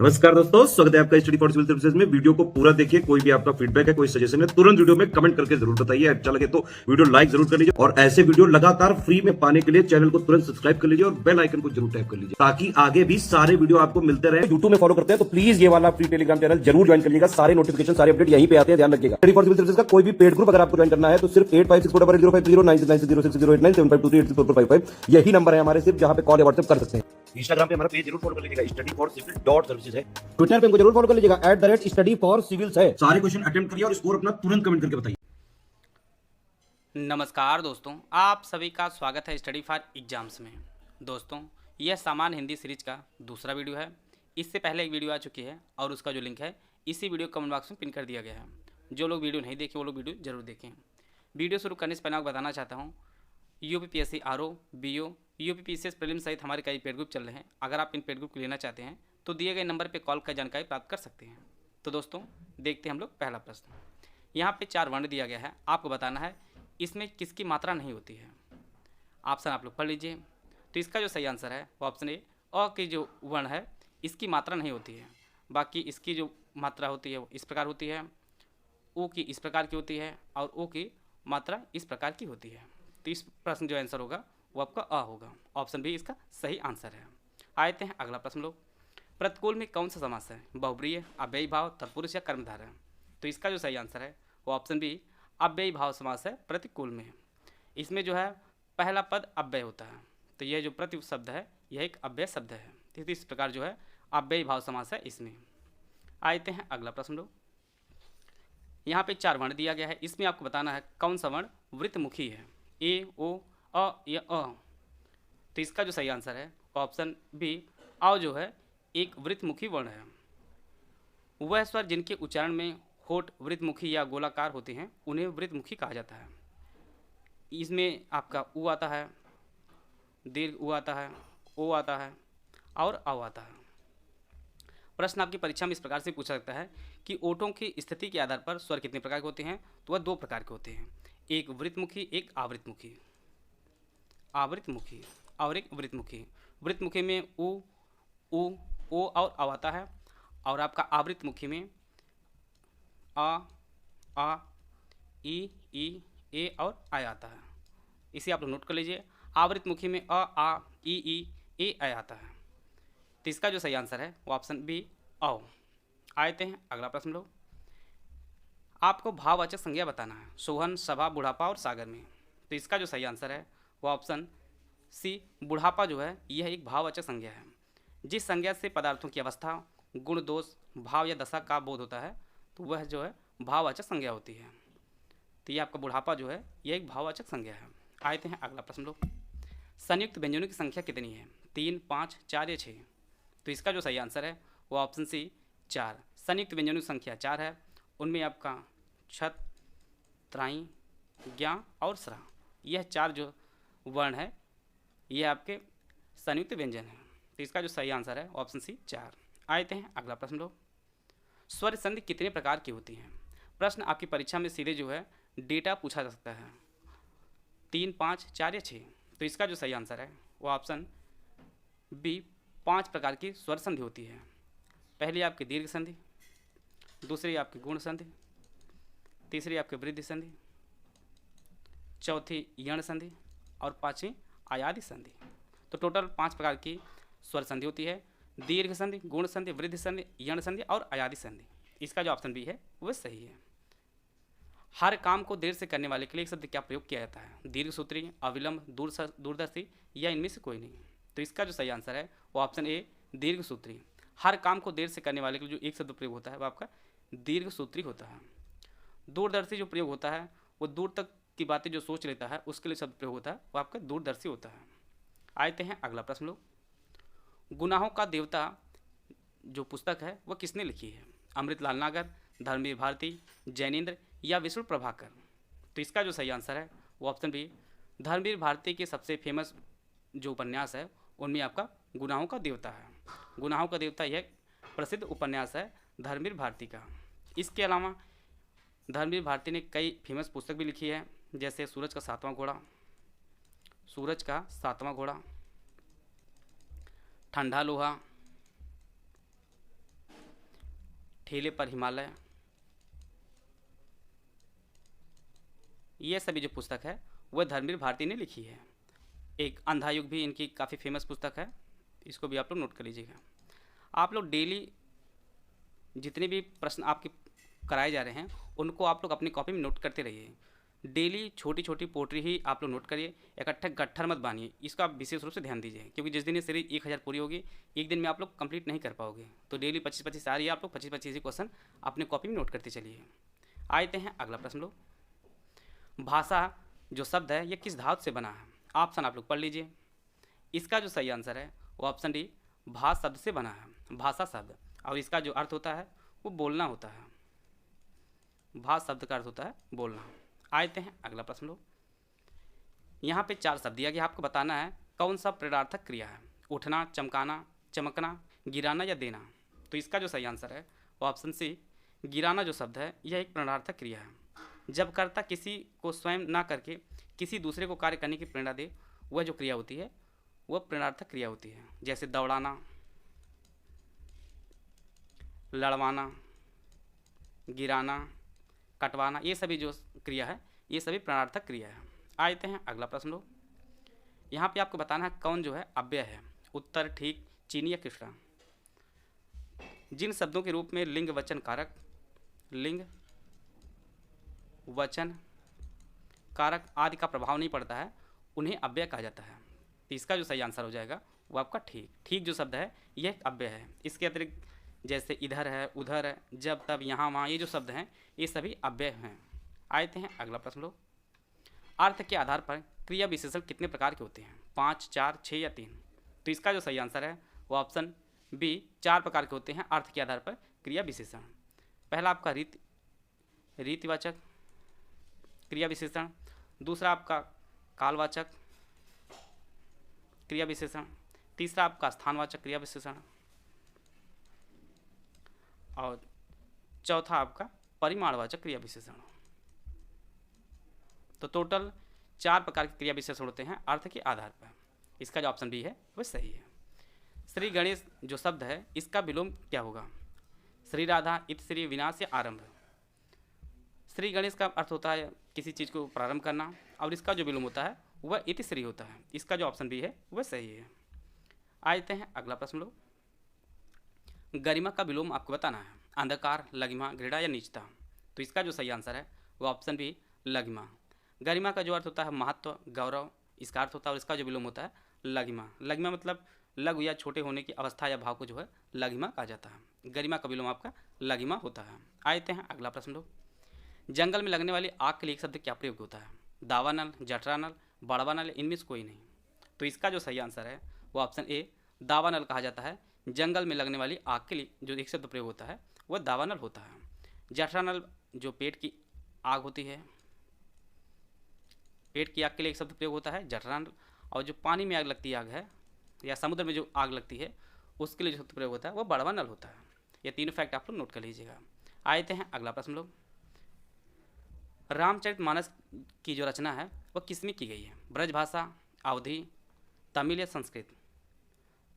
नमस्कार दोस्तों, स्वागत है आपका स्टडी फॉर सिविल सर्विसेज में। वीडियो को पूरा देखिए। कोई भी आपका फीडबैक है, कोई सजेशन है, तुरंत वीडियो में कमेंट करके जरूर बताइए। अच्छा लगे तो वीडियो लाइक जरूर कर लीजिए और ऐसे वीडियो लगातार फ्री में पाने के लिए चैनल को तुरंत सब्सक्राइब कर लीजिए और बेल आइकन को जरूर टैप कर लीजिए ताकि आगे भी सारे वीडियो आपको मिलते रहे। यूट्यूब में फॉलो करते हैं तो प्लीज ये वाला फ्री टेलीग्राम चैनल जरूर ज्वाइन करिएगा। सारे नोटिफिकेशन, सारे अपडेट यहीं पे आते हैं, ध्यान रखिएगा। स्टडी फॉर सिविल सर्विसेज का कोई भी पेड ग्रुप अगर आपको ज्वाइन करना है तो सिर्फ 8564809606097523864555 यही नंबर है हमारे, सिर्फ जहां पे कॉल या व्हाट्सएप कर सकते हैं। इंस्टाग्राम पे हमारा पेज जरूर फॉलो कर लीजिएगा, study for civil dot services है। ट्विटर पे हमको जरूर फॉलो कर लीजिएगा, @study for civils है। सारे क्वेश्चन अटेम्प्ट करिए और स्कोर अपना तुरंत कमेंट करके बताइए। नमस्कार दोस्तों, आप सभी का स्वागत है स्टडी फॉर एग्जाम्स में। दोस्तों, यह सामान्य हिंदी सीरीज का दूसरा वीडियो है। इससे पहले एक वीडियो आ चुकी है और उसका जो लिंक है इसी वीडियो कमेंट बॉक्स में पिन कर दिया गया है। जो लोग वीडियो नहीं देखे वो लोग वीडियो जरूर देखें। वीडियो शुरू करने से पहले आपको बताना चाहता हूँ, UPPSC RO, BO, UPPCS prelims सहित हमारे कई पेड ग्रुप चल रहे हैं। अगर आप इन पेड ग्रुप को लेना चाहते हैं तो दिए गए नंबर पर कॉल कर जानकारी प्राप्त कर सकते हैं। तो दोस्तों, देखते हैं हम लोग पहला प्रश्न। यहाँ पे 4 वर्ण दिया गया है, आपको बताना है इसमें किसकी मात्रा नहीं होती है। ऑप्शन आप लोग पढ़ लीजिए। तो इसका जो सही आंसर है वो ऑप्शन ए, अ की जो वर्ण है इसकी मात्रा नहीं होती है। बाकी इसकी जो मात्रा होती है वो इस प्रकार होती है, ऊ की इस प्रकार की होती है और ओ की मात्रा इस प्रकार की होती है। तो इस प्रश्न जो आंसर होगा वो आपका अ होगा। ऑप्शन बी इसका सही आंसर है। आते हैं अगला प्रश्न लोग। प्रतिकूल में कौन सा समास है? बहुब्रीहि, अव्ययी भाव, तत्पुरुष या कर्मधारय। तो इसका जो सही आंसर है वो ऑप्शन बी अव्ययी भाव समास है प्रतिकूल में। इसमें जो है पहला पद अव्यय होता है, तो यह जो प्रति शब्द है यह एक अव्यय शब्द है। तो इस प्रकार जो है अव्ययी भाव समास है इसमें। आते हैं अगला प्रश्न लोग। यहाँ पे 4 वर्ण दिया गया है, इसमें आपको बताना है कौन सा वर्ण वृत्तमुखी है, ए, ओ, अ या अ। तो इसका जो सही आंसर है ऑप्शन बी अ जो है एक वृत्तमुखी वर्ण है। वह स्वर जिनके उच्चारण में होठ वृत्तमुखी या गोलाकार होते हैं उन्हें वृत्तमुखी कहा जाता है। इसमें आपका उ आता है, दीर्घ उ आता है, ओ आता है और अ आता है। प्रश्न आपकी परीक्षा में इस प्रकार से पूछा सकता है कि ओठों की स्थिति के आधार पर स्वर कितने प्रकार के होते हैं। तो वह 2 प्रकार के होते हैं, एक वृत्तमुखी, एक आवृत्तमुखी। आवृत्तमुखी और एक वृत्तमुखी। वृत्तमुखी में उ, ओ और अ आता है और आपका आवृत्तमुखी में आ, ई, ए और आय आता है। इसे आप लोग नोट कर लीजिए। आवृत्तमुखी में आ, ई, ए आता है। तो इसका जो सही आंसर है वो ऑप्शन बी औ। आते हैं अगला प्रश्न लोग। आपको भाववाचक संज्ञा बताना है सोहन, सभा, बुढ़ापा और सागर में। तो इसका जो सही आंसर है वो ऑप्शन सी बुढ़ापा जो है यह एक भाववाचक संज्ञा है। जिस संज्ञा से पदार्थों की अवस्था, गुण, दोष, भाव या दशा का बोध होता है तो वह जो है भाववाचक संज्ञा होती है। तो ये आपका बुढ़ापा जो है यह एक भाववाचक संज्ञा है। आते हैं अगला प्रश्न लोग। संयुक्त व्यंजनों की संख्या कितनी है? 3, 5, 4 या 6। तो इसका जो सही आंसर है वो ऑप्शन सी 4। संयुक्त व्यंजनों की संख्या 4 है। उनमें आपका छत, त्राई, ज्ञा और स्रा, यह 4 जो वर्ण है यह आपके संयुक्त व्यंजन है। तो इसका जो सही आंसर है ऑप्शन सी 4। आते हैं अगला प्रश्न लोग। स्वर संधि कितने प्रकार की होती हैं? प्रश्न आपकी परीक्षा में सीधे जो है डेटा पूछा जा सकता है, 3, 5, 4 या 6। तो इसका जो सही आंसर है वो ऑप्शन बी 5 प्रकार की स्वर संधि होती है। पहली आपकी दीर्घ संधि, दूसरी आपकी गुण संधि, तीसरी आपकी वृद्धि संधि, चौथी यण संधि और 5वीं आयादी संधि। तो टोटल 5 प्रकार की स्वर संधि होती है, दीर्घ संधि, गुण संधि, वृद्धि संधि, यण संधि और आयादी संधि। इसका जो ऑप्शन बी है वह सही है। हर काम को देर से करने वाले के लिए एक शब्द क्या प्रयोग किया जाता है? दीर्घ सूत्री, अविलंब, दूरदर्शी या इनमें से कोई नहीं। तो इसका जो सही आंसर है वो ऑप्शन ए दीर्घ सूत्री। हर काम को देर से करने वाले के लिए जो एक शब्द प्रयोग होता है वो आपका दीर्घ सूत्री होता है। दूरदर्शी जो प्रयोग होता है वो दूर तक की बातें जो सोच लेता है उसके लिए शब्द प्रयोग होता है वो आपका दूरदर्शी होता है। आते हैं अगला प्रश्न लोग। गुनाहों का देवता जो पुस्तक है वह किसने लिखी है? अमृतलाल नागर, धर्मवीर भारती, जैनेन्द्र या विष्णु प्रभाकर। तो इसका जो सही आंसर है वो ऑप्शन बी धर्मवीर भारती के सबसे फेमस जो उपन्यास है उनमें आपका गुनाहों का देवता है। गुनाहों का देवता यह प्रसिद्ध उपन्यास है धर्मवीर भारती का। इसके अलावा धर्मवीर भारती ने कई फेमस पुस्तक भी लिखी है, जैसे सूरज का 7वां घोड़ा, सूरज का 7वां घोड़ा, ठंडा लोहा, ठेले पर हिमालय, ये सभी जो पुस्तक है वह धर्मवीर भारती ने लिखी है। एक अंधा युग भी इनकी काफ़ी फेमस पुस्तक है, इसको भी आप लोग नोट कर लीजिएगा। आप लोग डेली जितने भी प्रश्न आपके कराए जा रहे हैं उनको आप लोग अपनी कॉपी में नोट करते रहिए। डेली छोटी छोटी पोट्री ही आप लोग नोट करिए, इकट्ठे गट्ठर मत बानिए, इसका आप विशेष रूप से ध्यान दीजिए, क्योंकि जिस दिन ये सीरीज 1000 पूरी होगी एक दिन में आप लोग कंप्लीट नहीं कर पाओगे। तो डेली 25-25 आ रही है, आप लोग 25-25 ही क्वेश्चन अपने कॉपी में नोट करते चलिए। आते हैं अगला प्रश्न लोग, भाषा जो शब्द है ये किस धातु से बना है? ऑप्शन आप लोग पढ़ लीजिए। इसका जो सही आंसर है वो ऑप्शन डी, भा शब्द से बना है, भाषा शब्द। और इसका जो अर्थ होता है वो बोलना होता है। भा शब्द का अर्थ होता है बोलना। आते हैं अगला प्रश्न लोग, यहाँ पे 4 शब्द दिया गया, आपको बताना है कौन सा प्रेरणार्थक क्रिया है? उठना, चमकाना, चमकना, गिराना या देना। तो इसका जो सही आंसर है वो ऑप्शन सी, गिराना जो शब्द है यह एक प्रेरणार्थक क्रिया है। जब कर्ता किसी को स्वयं ना करके किसी दूसरे को कार्य करने की प्रेरणा दे, वह जो क्रिया होती है वह प्रेरणार्थक क्रिया होती है। जैसे दौड़ाना, लड़वाना, गिराना, कटवाना, ये सभी जो क्रिया है ये सभी प्रेरणार्थक क्रिया है। आते हैं अगला प्रश्न लोग, यहाँ पे आपको बताना है कौन जो है अव्यय है? उत्तर ठीक, चीनी या कृष्णा। जिन शब्दों के रूप में लिंग वचन कारक, लिंग वचन कारक आदि का प्रभाव नहीं पड़ता है उन्हें अव्यय कहा जाता है। तो इसका जो सही आंसर हो जाएगा वो आपका ठीक। ठीक जो शब्द है यह एक अव्यय है। इसके अतिरिक्त जैसे इधर है, उधर है, जब तब, यहाँ वहाँ, ये जो शब्द हैं ये सभी अव्यय हैं। आते हैं अगला प्रश्न लोग, अर्थ के आधार पर क्रिया विशेषण कितने प्रकार के होते हैं? 5, 4, 6 या 3। तो इसका जो सही आंसर है वो ऑप्शन बी, 4 प्रकार के होते हैं अर्थ के आधार पर क्रिया विशेषण। पहला आपका रीतिवाचक क्रिया विशेषण, दूसरा आपका कालवाचक क्रिया विशेषण, तीसरा आपका स्थानवाचक क्रिया विशेषण और चौथा आपका परिमाणवाचक क्रिया विशेषण। तो टोटल 4 प्रकार के क्रिया विशेषण होते हैं अर्थ के आधार पर। इसका जो ऑप्शन बी है वो सही है। श्री गणेश जो शब्द है इसका विलोम क्या होगा? श्री राधा, इत श्री, विनाश या आरंभ। श्री गणेश का अर्थ होता है किसी चीज़ को प्रारंभ करना और इसका जो विलोम होता है वह इति श्री होता है। इसका जो ऑप्शन बी है वह सही है। आते हैं अगला प्रश्न लोग, गरिमा का विलोम आपको बताना है। अंधकार, लघिमा, घृणा या नीचता। तो इसका जो सही आंसर है वो ऑप्शन बी, लघिमा। गरिमा का जो अर्थ होता है महत्व, गौरव, इसका अर्थ होता है और इसका जो विलोम होता है लघिमा। लघिमा मतलब लघु या छोटे होने की अवस्था या भाव को जो है लघिमा कहा जाता है। गरिमा का विलोम आपका लघिमा होता है। आते हैं अगला प्रश्न लोग, जंगल में लगने वाली आग के लिए एक शब्द क्या प्रयोग होता है? दावानल, जठरानल, बड़वानल, इनमें से कोई नहीं। तो इसका जो सही आंसर है वो ऑप्शन ए, दावानल कहा जाता है। जंगल में लगने वाली आग के लिए जो एक शब्द प्रयोग होता है वह दावानल होता है। जठरानल जो पेट की आग होती है, पेट की आग के लिए एक शब्द प्रयोग होता है जठरानल। और जो पानी में आग लगती आग है या समुद्र में जो आग लगती है उसके लिए जो शब्द प्रयोग होता है वो बड़वानल होता है। ये तीनों फैक्ट आप लोग नोट कर लीजिएगा। आते हैं अगला प्रश्न लोग, रामचरितमानस की जो रचना है वह किसमें की गई है? ब्रज भाषा, अवधी, तमिल या संस्कृत।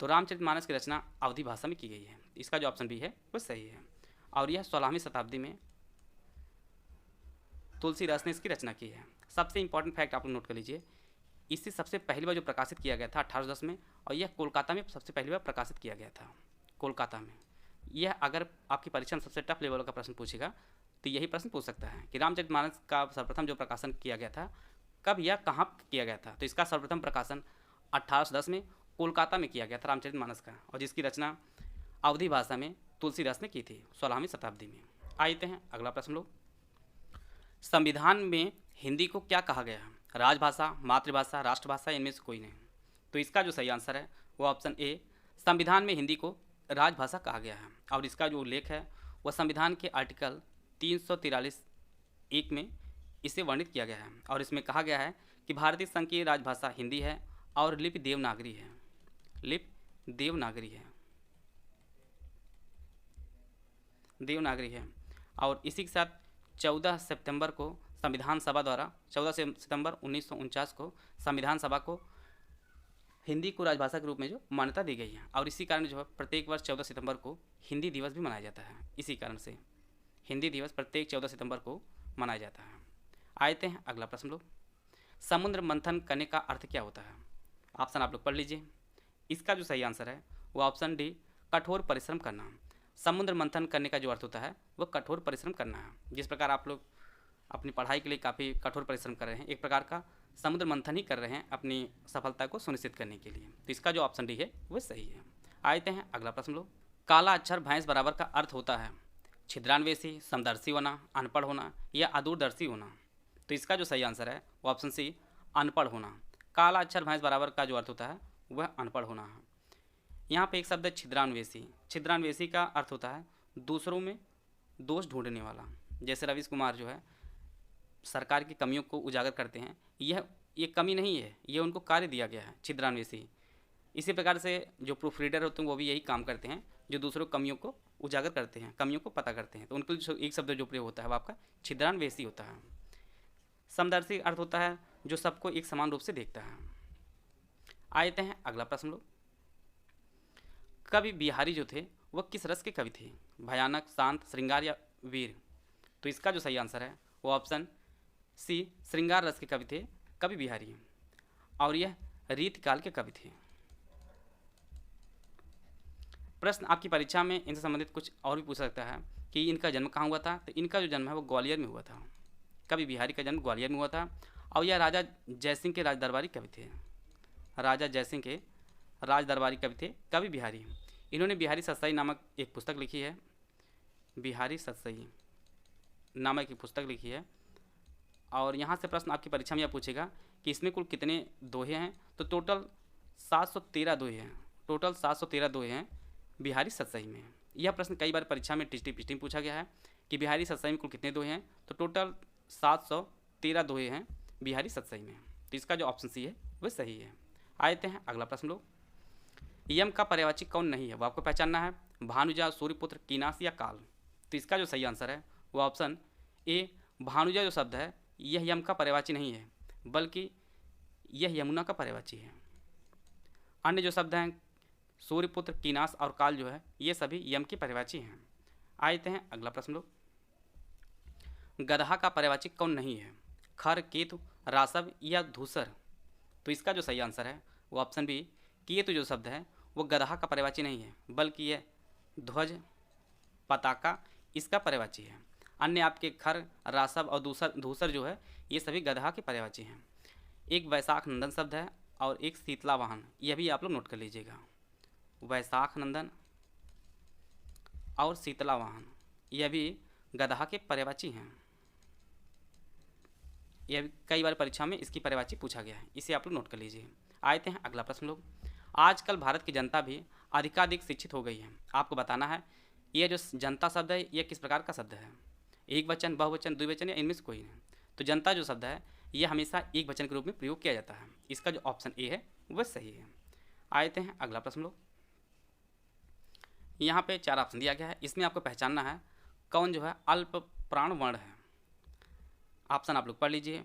तो रामचरितमानस की रचना अवधी भाषा में की गई है। इसका जो ऑप्शन बी है वो सही है। और यह 16वीं शताब्दी में तुलसीदास ने इसकी रचना की है। सबसे इंपॉर्टेंट फैक्ट आप लोग नोट कर लीजिए, इसे सबसे पहली बार जो प्रकाशित किया गया था 1810 में, और यह कोलकाता में सबसे पहली बार प्रकाशित किया गया था, कोलकाता में। यह अगर आपकी परीक्षा में सबसे टफ लेवल का प्रश्न पूछेगा तो यही प्रश्न पूछ सकता है कि रामचरितमानस का सर्वप्रथम जो प्रकाशन किया गया था कब या कहाँ किया गया था? तो इसका सर्वप्रथम प्रकाशन 1810 में कोलकाता में किया गया था रामचरितमानस का, और जिसकी रचना अवधी भाषा में तुलसीदास ने की थी 16वीं शताब्दी में। आते हैं अगला प्रश्न लोग, संविधान में हिंदी को क्या कहा गया है? राजभाषा, मातृभाषा, राष्ट्रभाषा, इनमें से कोई नहीं। तो इसका जो सही आंसर है वो ऑप्शन ए, संविधान में हिंदी को राजभाषा कहा गया है। और इसका जो उल्लेख है वह संविधान के आर्टिकल 343(1) में इसे वर्णित किया गया है। और इसमें कहा गया है कि भारतीय संघ की राजभाषा हिंदी है और लिपि देवनागरी है। लिपि देवनागरी है, देवनागरी है। और इसी के साथ 14 सितंबर को संविधान सभा द्वारा 14 सितंबर 1949 को संविधान सभा को हिंदी को राजभाषा के रूप में जो मान्यता दी गई है, और इसी कारण जो है प्रत्येक वर्ष 14 सितंबर को हिंदी दिवस भी मनाया जाता है। इसी कारण से हिंदी दिवस प्रत्येक 14 सितंबर को मनाया जाता है। आते हैं अगला प्रश्न लोग, समुद्र मंथन करने का अर्थ क्या होता है? ऑप्शन आप लोग पढ़ लीजिए। इसका जो सही आंसर है वो ऑप्शन डी, कठोर परिश्रम करना। समुद्र मंथन करने का जो अर्थ होता है वो कठोर परिश्रम करना है। जिस प्रकार आप लोग अपनी पढ़ाई के लिए काफ़ी कठोर परिश्रम कर रहे हैं, एक प्रकार का समुद्र मंथन ही कर रहे हैं अपनी सफलता को सुनिश्चित करने के लिए, तो इसका जो ऑप्शन डी है वो सही है। आते हैं अगला प्रश्न लोग, काला अक्षर भैंस बराबर का अर्थ होता है छिद्रान्वेषी, समदर्शी होना, अनपढ़ होना या अदूरदर्शी होना। तो इसका जो सही आंसर है वो ऑप्शन सी, अनपढ़ होना। काला अक्षर भैंस बराबर का जो अर्थ होता है वह अनपढ़ होना है। यहाँ पे एक शब्द है छिद्रान्वेषी। छिद्रान्वेषी का अर्थ होता है दूसरों में दोष ढूंढने वाला। जैसे रवीश कुमार जो है सरकार की कमियों को उजागर करते हैं, ये कमी नहीं है, ये उनको कार्य दिया गया है, छिद्रान्वेषी। इसी प्रकार से जो प्रूफ रीडर होते हैं वो भी यही काम करते हैं, जो दूसरों कमियों को उजागर करते हैं, कमियों को पता करते हैं। तो उनको जो एक शब्द जो प्रयोग होता है वो आपका छिद्रान्वेषी होता है। समदर्शी अर्थ होता है जो सबको एक समान रूप से देखता है। आते हैं अगला प्रश्न लोग, कवि बिहारी जो थे वह किस रस के कवि थे? भयानक, शांत, श्रृंगार या वीर? तो इसका जो सही आंसर है वो ऑप्शन सी, श्रृंगार रस के कवि थे कवि बिहारी, और यह रीतिकाल के कवि थे। प्रश्न आपकी परीक्षा में इनसे संबंधित कुछ और भी पूछ सकता है कि इनका जन्म कहाँ हुआ था। तो इनका जो जन्म है वो ग्वालियर में हुआ था। कवि बिहारी का जन्म ग्वालियर में हुआ था, और यह राजा जयसिंह के राज दरबारी कवि थे। राजा जयसिंह के राज दरबारी कवि थे कवि बिहारी। इन्होंने बिहारी सतसई नामक एक पुस्तक लिखी है। बिहारी सतसई नामक एक पुस्तक लिखी है, और यहाँ से प्रश्न आपकी परीक्षा में यह पूछेगा कि इसमें कुल कितने दोहे हैं। तो टोटल 713 दोहे हैं। टोटल 713 दोहे हैं बिहारी सतसई में। यह प्रश्न कई बार परीक्षा में टिस्टिंग पूछा गया है कि बिहारी सतसई में कुल कितने दोहे हैं। तो टोटल 713 दोहे हैं बिहारी सतसई में। तो इसका जो ऑप्शन सी है वह सही है। आते हैं अगला प्रश्न लोग, यम का पर्यायवाची कौन नहीं है वो आपको पहचानना है। भानुजा, सूर्यपुत्र, कीनास या काल? तो इसका जो सही आंसर है वो ऑप्शन ए, भानुजा जो शब्द है यह यम का पर्यायवाची नहीं है, बल्कि यह यमुना का पर्यायवाची है। अन्य जो शब्द हैं सूर्यपुत्र, कीनास और काल जो है ये सभी यम के पर्यायवाची हैं। आते हैं अगला प्रश्न लोग, गदहा का पर्यायवाची कौन नहीं है? खर, केतु, रासव या धूसर? तो इसका जो सही आंसर है वो ऑप्शन बी, केतु जो शब्द है वो गदहा का पर्यायवाची नहीं है, बल्कि यह ध्वज, पताका इसका पर्यायवाची है। अन्य आपके खर, रासव और धूसर जो है ये सभी गदहा के पर्यायवाची हैं। एक वैशाख नंदन शब्द है और एक शीतला वाहन, यह भी आप लोग नोट कर लीजिएगा। वैशाख नंदन और शीतला वाहन यह भी गदहा के पर्यायवाची हैं। यह भी कई बार परीक्षा में इसकी पर्यायवाची पूछा गया है, इसे आप लोग नोट कर लीजिए। आते हैं अगला प्रश्न लोग, आजकल भारत की जनता भी अधिकाधिक शिक्षित हो गई है। आपको बताना है यह जो जनता शब्द है यह किस प्रकार का शब्द है, एक वचन, बहुवचन, द्विवचन या इनमें से कोई नहीं। तो जनता जो शब्द है यह हमेशा एक वचन के रूप में प्रयोग किया जाता है। इसका जो ऑप्शन ए है वह सही है। आते हैं अगला प्रश्न लोग, यहाँ पे 4 ऑप्शन दिया गया है, इसमें आपको पहचानना है कौन जो है अल्प प्राण वर्ण है। ऑप्शन आप लोग पढ़ लीजिए।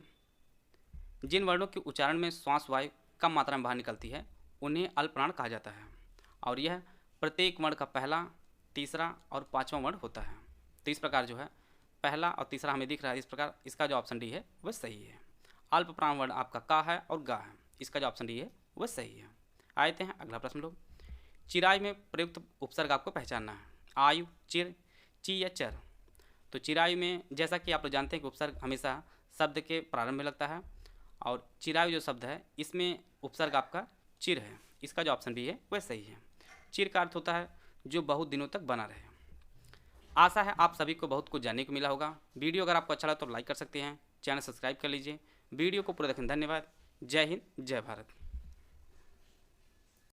जिन वर्णों के उच्चारण में श्वास वायु कम मात्रा में बाहर निकलती है उन्हें अल्प प्राण कहा जाता है, और यह प्रत्येक वर्ण का पहला, तीसरा और 5वां वर्ण होता है। तो इस प्रकार जो है पहला और तीसरा हमें दिख रहा है, इस प्रकार इसका जो ऑप्शन डी है वह सही है। अल्प प्राण वर्ण आपका का है और गा है, इसका जो ऑप्शन डी है वह सही है। आते हैं अगला प्रश्न लोग, चिराई में प्रयुक्त उपसर्ग आपको पहचानना है। आयु, चिर, ची या चर? तो चिरायु में जैसा कि आप लोग जानते हैं कि उपसर्ग हमेशा शब्द के प्रारंभ में लगता है, और चिरायु जो शब्द है इसमें उपसर्ग आपका चिर है, इसका जो ऑप्शन बी है वह सही है। चिर का अर्थ होता है जो बहुत दिनों तक बना रहे। आशा है आप सभी को बहुत कुछ जानने को मिला होगा। वीडियो अगर आपको अच्छा लगा तो लाइक कर सकते हैं, चैनल सब्सक्राइब कर लीजिए। वीडियो को पूरा देखने धन्यवाद। जय हिंद, जय भारत।